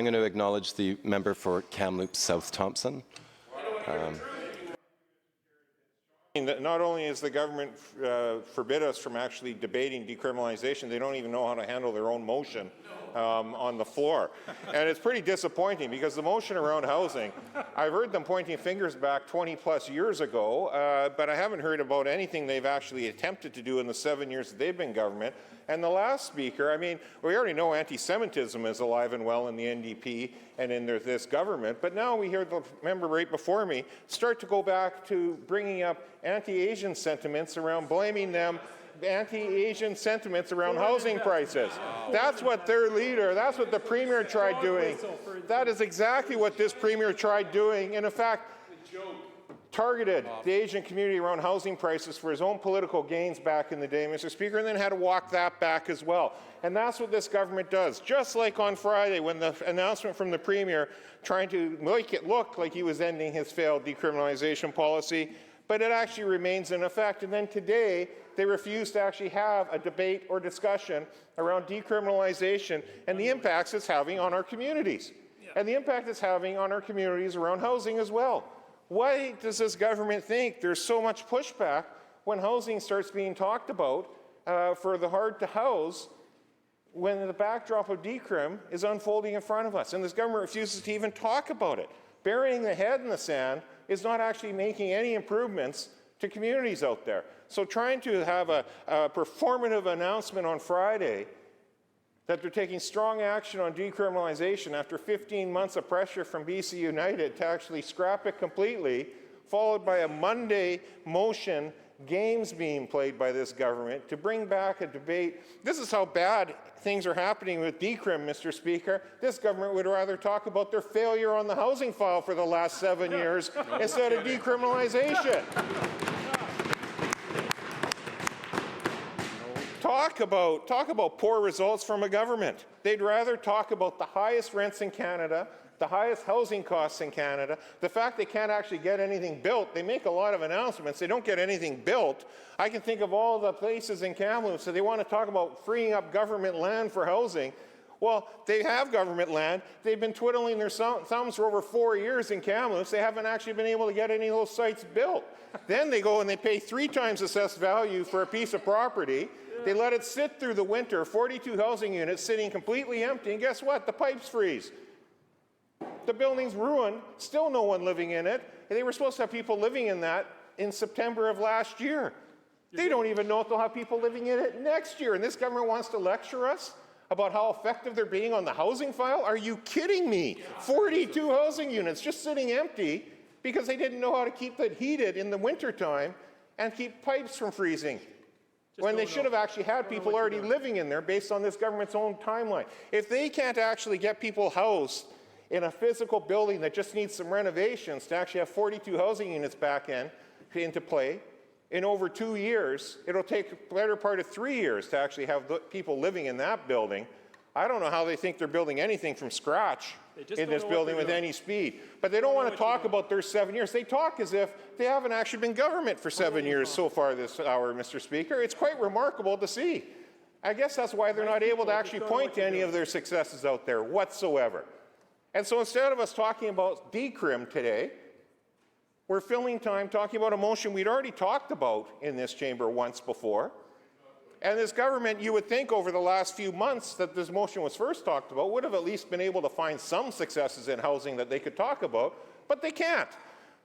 I'm going to acknowledge the member for Kamloops South Thompson. Not only is the government forbid us from actually debating decriminalization, they don't even know how to handle their own motion on the floor. And it's pretty disappointing because the motion around housing, I've heard them pointing fingers back 20 plus years ago, but I haven't heard about anything they've actually attempted to do in the 7 years that they've been government. And the last speaker, I mean, we already know anti-Semitism is alive and well in the NDP and in this government, but now we hear the member right before me start to go back to bringing up anti-Asian sentiments around blaming them, anti-Asian sentiments around housing prices. That's what their leader, that's what the Premier tried doing. That is exactly what this Premier tried doing, and in fact, targeted the Asian community around housing prices for his own political gains back in the day, Mr. Speaker, and then had to walk that back as well. And that's what this government does. Just like on Friday when the announcement from the Premier trying to make it look like he was ending his failed decriminalization policy, but it actually remains in effect. And then today, they refuse to actually have a debate or discussion around decriminalization and the impacts it's having on our communities. And the impact it's having on our communities around housing as well. Why does this government think there's so much pushback when housing starts being talked about for the hard to house when the backdrop of decrim is unfolding in front of us? And this government refuses to even talk about it. Burying the head in the sand is not actually making any improvements to communities out there. So trying to have a performative announcement on Friday that they're taking strong action on decriminalization after 15 months of pressure from BC United to actually scrap it completely, followed by a Monday motion, games being played by this government to bring back a debate. This is how bad things are happening with decrim, Mr. Speaker. This government would rather talk about their failure on the housing file for the last 7 years instead of decriminalization. Talk about poor results from a government. They'd rather talk about the highest rents in Canada, the highest housing costs in Canada, the fact they can't actually get anything built. They make a lot of announcements. They don't get anything built. I can think of all the places in Kamloops that they want to talk about freeing up government land for housing. Well, they have government land. They've been twiddling their thumbs for over 4 years in Kamloops. They haven't actually been able to get any of those sites built. Then they go and they pay 3 times assessed value for a piece of property. They let it sit through the winter, 42 housing units sitting completely empty, and guess what? The pipes freeze. The building's ruined, still no one living in it, and they were supposed to have people living in that in September of last year. They don't even know if they'll have people living in it next year, and this government wants to lecture us about how effective they're being on the housing file? Are you kidding me? 42 housing units just sitting empty because they didn't know how to keep it heated in the wintertime and keep pipes from freezing, when they should have actually had people already living in there based on this government's own timeline. If they can't actually get people housed in a physical building that just needs some renovations to actually have 42 housing units back into play in over 2 years, it'll take a better part of 3 years to actually have people living in that building. I don't know how they think they're building anything from scratch in this building with any speed. But they don't want to talk about their 7 years. They talk as if they haven't actually been government for 7 years so far this hour, Mr. Speaker. It's quite remarkable to see. I guess that's why they're not able to actually point to any of their successes out there whatsoever. And so instead of us talking about decrim today, we're filling time talking about a motion we'd already talked about in this chamber once before. And this government, you would think over the last few months that this motion was first talked about, would have at least been able to find some successes in housing that they could talk about, but they can't.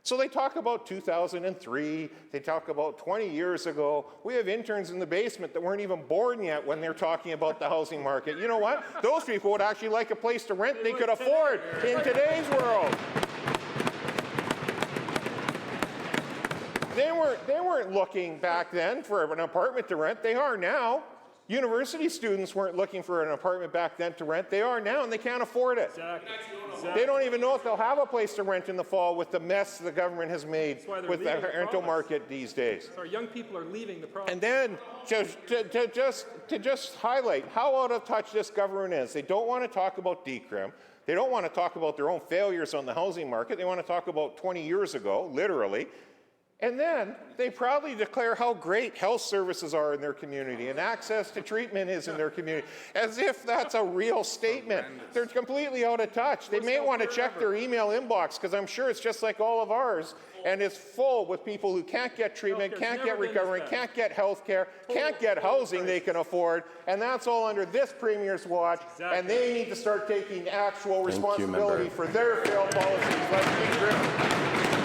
So they talk about 2003, they talk about 20 years ago. We have interns in the basement that weren't even born yet when they're talking about the housing market. You know what? Those people would actually like a place to rent they could afford in today's world. They weren't looking back then for an apartment to rent. They are now. University students weren't looking for an apartment back then to rent. They are now, and they can't afford it. Exactly. They don't even know if they'll have a place to rent in the fall with the mess the government has made with the rental market these days. So our young people are leaving the province. And then, to just highlight how out of touch this government is, they don't want to talk about decrim. They don't want to talk about their own failures on the housing market. They want to talk about 20 years ago, literally. And then they proudly declare how great health services are in their community and access to treatment is in their community, as if that's a real statement. They're completely out of touch. They may want to check their email inbox, because I'm sure it's just like all of ours, and it's full with people who can't get treatment, can't get recovery, can't get health care, can't get housing they can afford, and that's all under this Premier's watch, and they need to start taking actual responsibility for their failed policies like being driven.